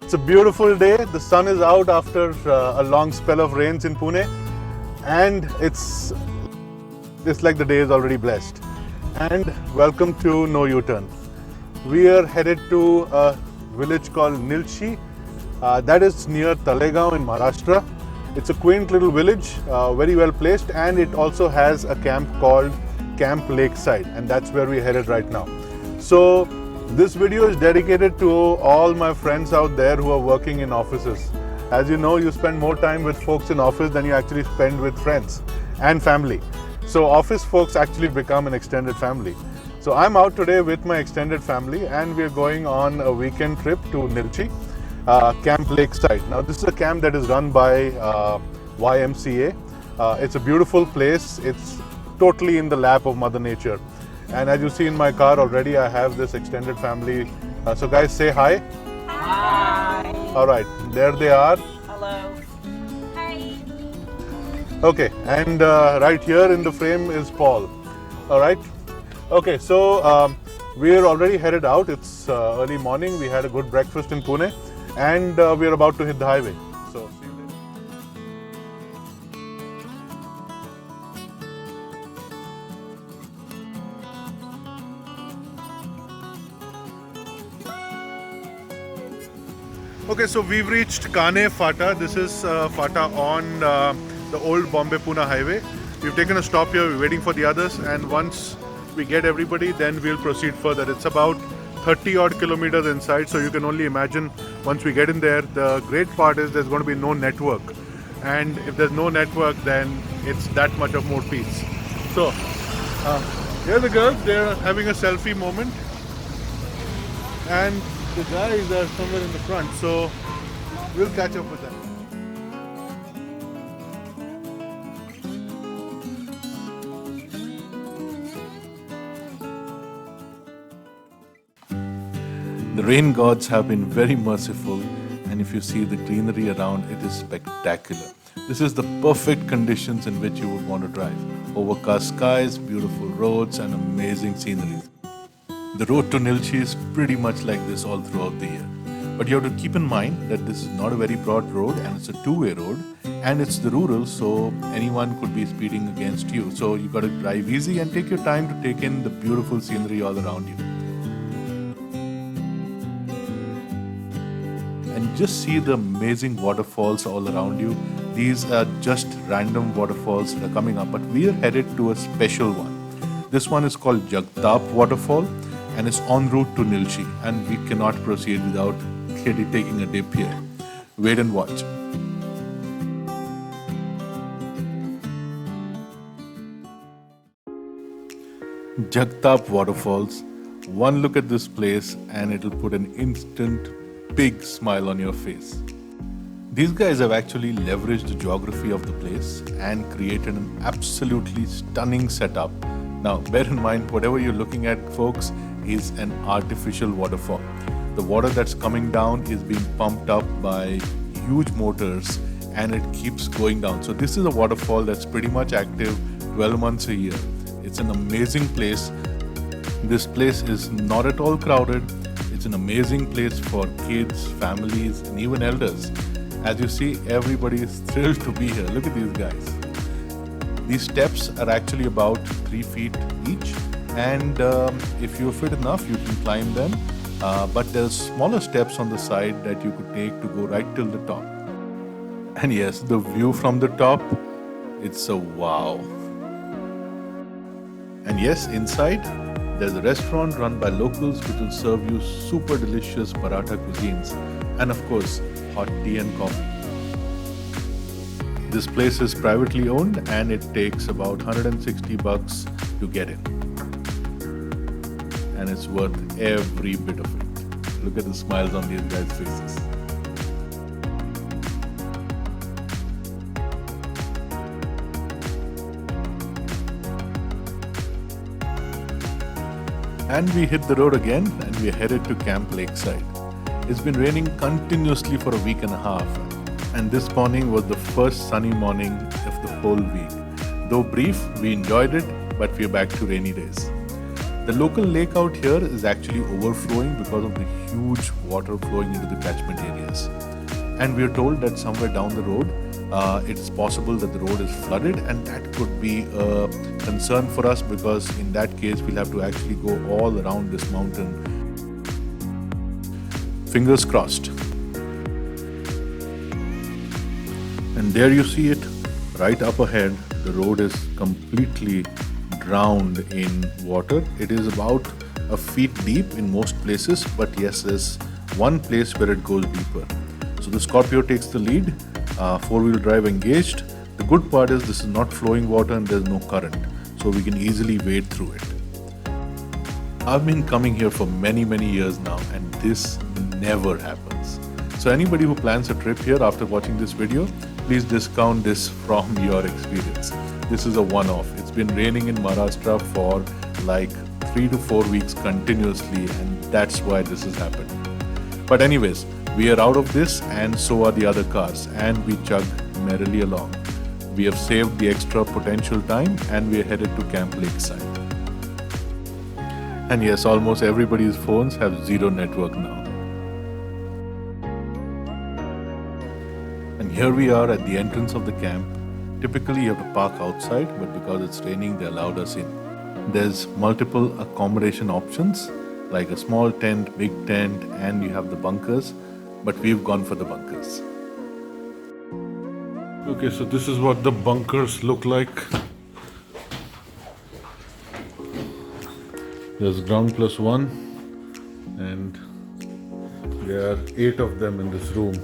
It's a beautiful day. The sun is out after a long spell of rains in Pune, and it's like the day is already blessed. And welcome to No U-Turn. We are headed to a village called Nilshi. That is near Talegaon in Maharashtra. It's a quaint little village, very well placed, and it also has a camp called Camp Lakeside, and that's where we're headed right now. So this video is dedicated to all my friends out there who are working in offices. As you know, you spend more time with folks in office than you actually spend with friends and family. So office folks actually become an extended family. So I'm out today with my extended family, and we're going on a weekend trip to Nilshi, Camp Lakeside. Now this is a camp that is run by YMCA. It's a beautiful place. It's totally in the lap of Mother Nature. And as you see in my car already, I have this extended family. So guys, say hi. Hi. All right, there they are. Hello. Hi. Okay, and right here in the frame is Paul. All right. Okay, so we're already headed out. It's early morning. We had a good breakfast in Pune, and we're about to hit the highway. So see you later. Okay, so we've reached Kane Fata. This is Fata on the old Bombay-Pune highway. We've taken a stop here. We're waiting for the others, and once we get everybody, then we'll proceed further. It's about 30 odd kilometers inside, so you can only imagine once we get in there. The great part is there's going to be no network, and if there's no network, then it's that much of more peace. So here are the girls. They're having a selfie moment, and the guys are somewhere in the front, so we'll catch up with them. The rain gods have been very merciful, and if you see the greenery around, it is spectacular. This is the perfect conditions in which you would want to drive. Overcast skies, beautiful roads, and amazing scenery. The road to Nilshi is pretty much like this all throughout the year. But you have to keep in mind that this is not a very broad road, and it's a two-way road, and it's the rural, so anyone could be speeding against you. So you got to drive easy and take your time to take in the beautiful scenery all around you. And just see the amazing waterfalls all around you. These are just random waterfalls that are coming up, but we are headed to a special one. This one is called Jugtop Waterfall, and it's en route to Nilshi, and we cannot proceed without clearly taking a dip here. Wait and watch. Jugtop Waterfalls. One look at this place and it'll put an instant big smile on your face. These guys have actually leveraged the geography of the place and created an absolutely stunning setup. Now, bear in mind, whatever you're looking at, folks, is an artificial waterfall. The water that's coming down is being pumped up by huge motors, and it keeps going down. So this is a waterfall that's pretty much active 12 months a year. It's an amazing place. This place is not at all crowded. It's an amazing place for kids, families, and even elders. As you see, everybody is thrilled to be here. Look at these guys. These steps are actually about 3 feet each, and if you're fit enough, you can climb them. But there's smaller steps on the side that you could take to go right till the top. And yes, the view from the top, it's a wow. And yes, inside, there's a restaurant run by locals which will serve you super delicious paratha cuisines, and of course, hot tea and coffee. This place is privately owned, and it takes about $160 to get in. And it's worth every bit of it. Look at the smiles on these guys' faces. And we hit the road again, and we are headed to Camp Lakeside. It's been raining continuously for a week and a half, and this morning was the first sunny morning of the whole week. Though brief, we enjoyed it, but we are back to rainy days. The local lake out here is actually overflowing because of the huge water flowing into the catchment areas. And we are told that somewhere down the road, it's possible that the road is flooded, and that could be a concern for us because in that case we'll have to actually go all around this mountain. Fingers crossed. And there you see it, right up ahead. The road is completely drowned in water. It is about a feet deep in most places, but yes, there's one place where it goes deeper. So the Scorpio takes the lead, four-wheel drive engaged. The good part is this is not flowing water and there's no current, so we can easily wade through it. I've been coming here for many years now, and this never happens. So anybody who plans a trip here after watching this video, please discount this from your experience. This is a one-off. It's been raining in Maharashtra for like 3 to 4 weeks continuously, and that's why this has happened. But anyways, we are out of this, and so are the other cars, and we chug merrily along. We have saved the extra potential time, and we are headed to Camp Lakeside. And yes, almost everybody's phones have zero network now. And here we are at the entrance of the camp. Typically you have to park outside, but because it's raining, they allowed us in. There's multiple accommodation options, like a small tent, big tent, and you have the bunkers, but we've gone for the bunkers. Okay, so this is what the bunkers look like. There's ground plus one, and there are 8 of them in this room.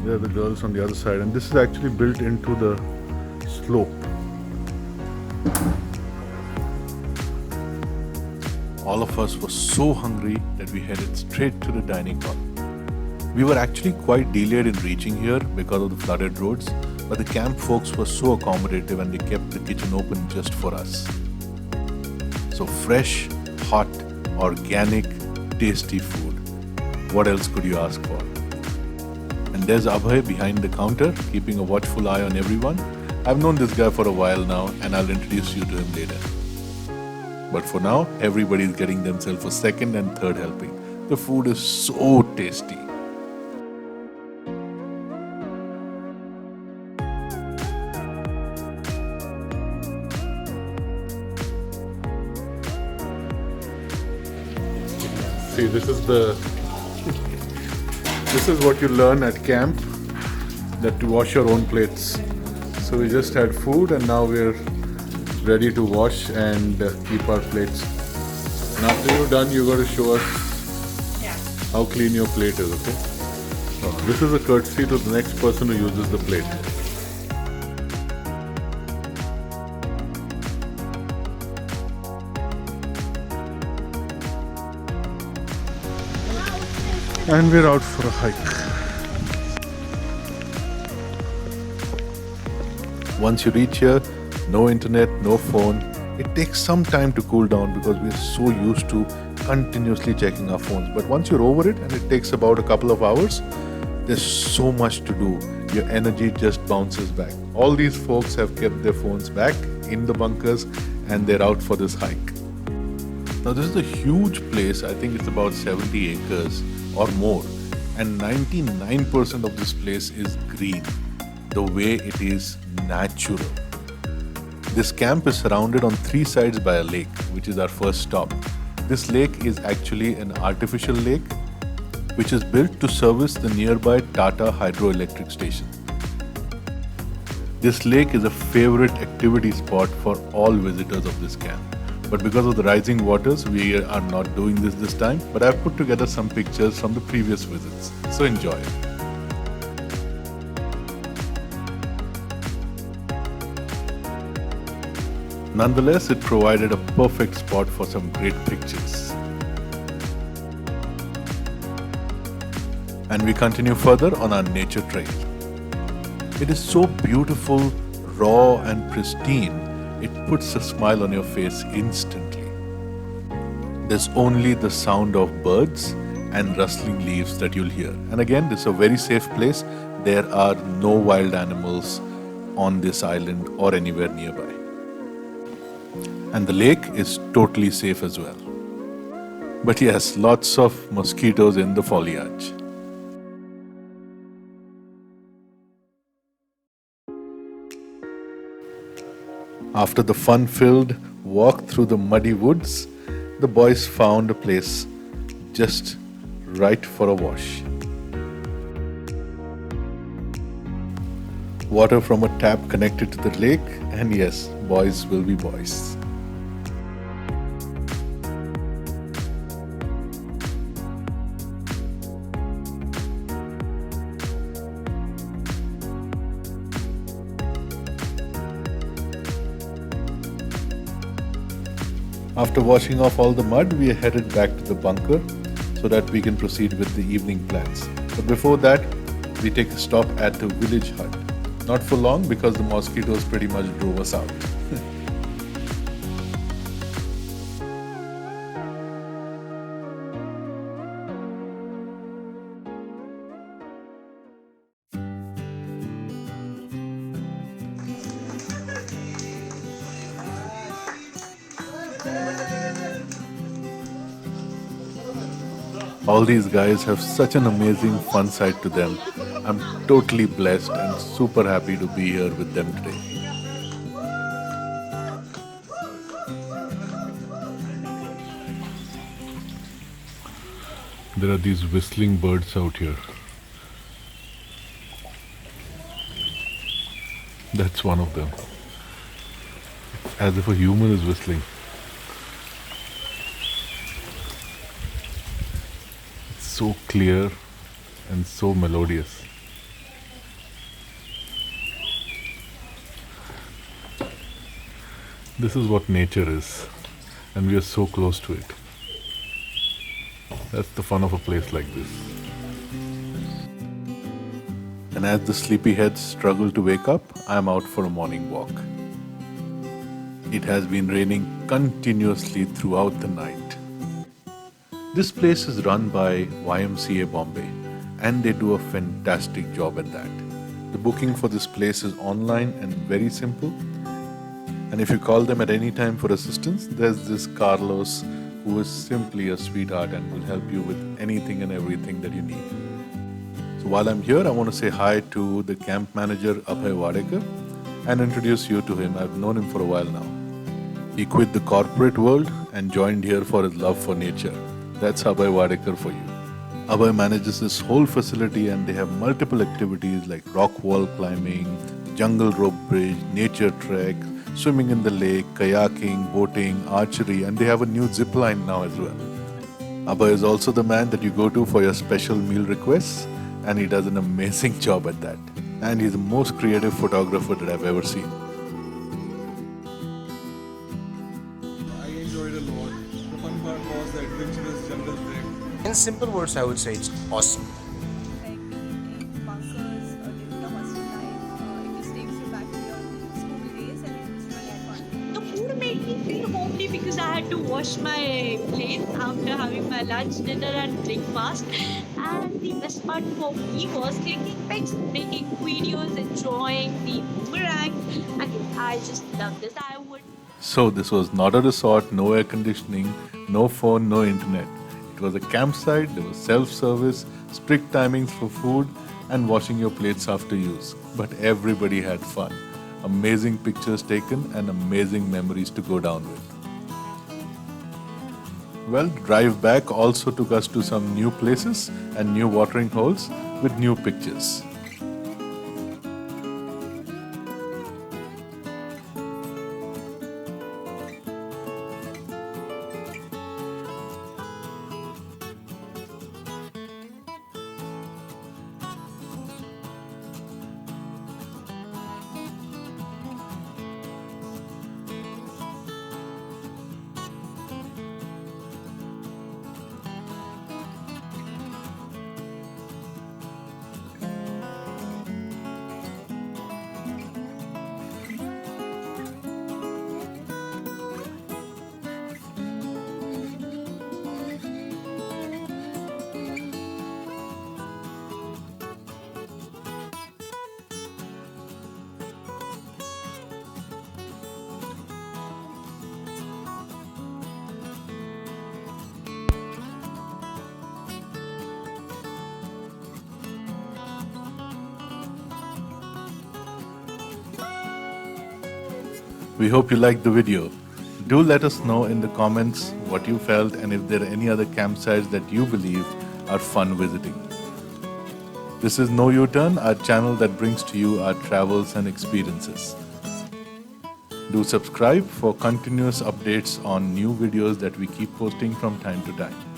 There are the girls on the other side, and this is actually built into the slope. All of us were so hungry that we headed straight to the dining hall. We were actually quite delayed in reaching here because of the flooded roads, but the camp folks were so accommodative and they kept the kitchen open just for us. So fresh, hot, organic, tasty food. What else could you ask for? And there's Abhay behind the counter, keeping a watchful eye on everyone. I've known this guy for a while now, and I'll introduce you to him later. But for now, everybody's getting themselves a second and third helping. The food is so tasty. See, this is what you learn at camp, that to wash your own plates. So we just had food, and now we're ready to wash and keep our plates. And after you're done, you got to show us how clean your plate is, okay? So this is a courtesy to the next person who uses the plate. And we're out for a hike. Once you reach here, no internet, no phone. It takes some time to cool down because we're so used to continuously checking our phones. But once you're over it, and it takes about a couple of hours, there's so much to do. Your energy just bounces back. All these folks have kept their phones back in the bunkers, and they're out for this hike. Now this is a huge place. I think it's about 70 acres or more, and 99% of this place is green, the way it is natural. This camp is surrounded on 3 sides by a lake, which is our first stop. This lake is actually an artificial lake which is built to service the nearby Tata hydroelectric station. This lake is a favorite activity spot for all visitors of this camp. But because of the rising waters, we are not doing this time. But I've put together some pictures from the previous visits. So enjoy. Nonetheless, it provided a perfect spot for some great pictures. And we continue further on our nature trail. It is so beautiful, raw and pristine. It puts a smile on your face instantly. There's only the sound of birds and rustling leaves that you'll hear. And again, this is a very safe place. There are no wild animals. on this island or anywhere nearby. And the lake is totally safe as well. But yes, lots of mosquitoes in the foliage. After the fun-filled walk through the muddy woods, the boys found a place just right for a wash. Water from a tap connected to the lake, and yes, boys will be boys. After washing off all the mud, we are headed back to the bunker so that we can proceed with the evening plans. But before that, we take a stop at the village hut. Not for long because the mosquitoes pretty much drove us out. All these guys have such an amazing fun side to them. I'm totally blessed and super happy to be here with them today. There are these whistling birds out here. That's one of them. It's as if a human is whistling. So clear and so melodious. This is what nature is, and we are so close to it. That's the fun of a place like this. And as the sleepyheads struggle to wake up, I am out for a morning walk. It has been raining continuously throughout the night. This place is run by YMCA Bombay, and they do a fantastic job at that. The booking for this place is online and very simple. And if you call them at any time for assistance, there's this Carlos who is simply a sweetheart and will help you with anything and everything that you need. So while I'm here, I want to say hi to the camp manager Abhay Wadekar and introduce you to him. I've known him for a while now. He quit the corporate world and joined here for his love for nature. That's Abhay Wadekar for you. Abhay manages this whole facility and they have multiple activities like rock wall climbing, jungle rope bridge, nature trek, swimming in the lake, kayaking, boating, archery, and they have a new zip line now as well. Abhay is also the man that you go to for your special meal requests, and he does an amazing job at that. And he's the most creative photographer that I've ever seen. I enjoyed a lot. The fun part was the adventurous jungle trek. In simple words, I would say it's awesome. Like in bunkers during the hostel life, it just takes you back to your school days and it's really fun. The food made me feel homely because I had to wash my plate after having my lunch, dinner and breakfast. And the best part for me was clicking pics, making videos, enjoying the boomerang. Again, I just love this. I would. So this was not a resort, no air conditioning, no phone, no internet. It was a campsite, there was self-service, strict timings for food and washing your plates after use. But everybody had fun. Amazing pictures taken and amazing memories to go down with. Well, the drive back also took us to some new places and new watering holes with new pictures. We hope you liked the video. Do let us know in the comments what you felt and if there are any other campsites that you believe are fun visiting. This is No U-Turn, our channel that brings to you our travels and experiences. Do subscribe for continuous updates on new videos that we keep posting from time to time.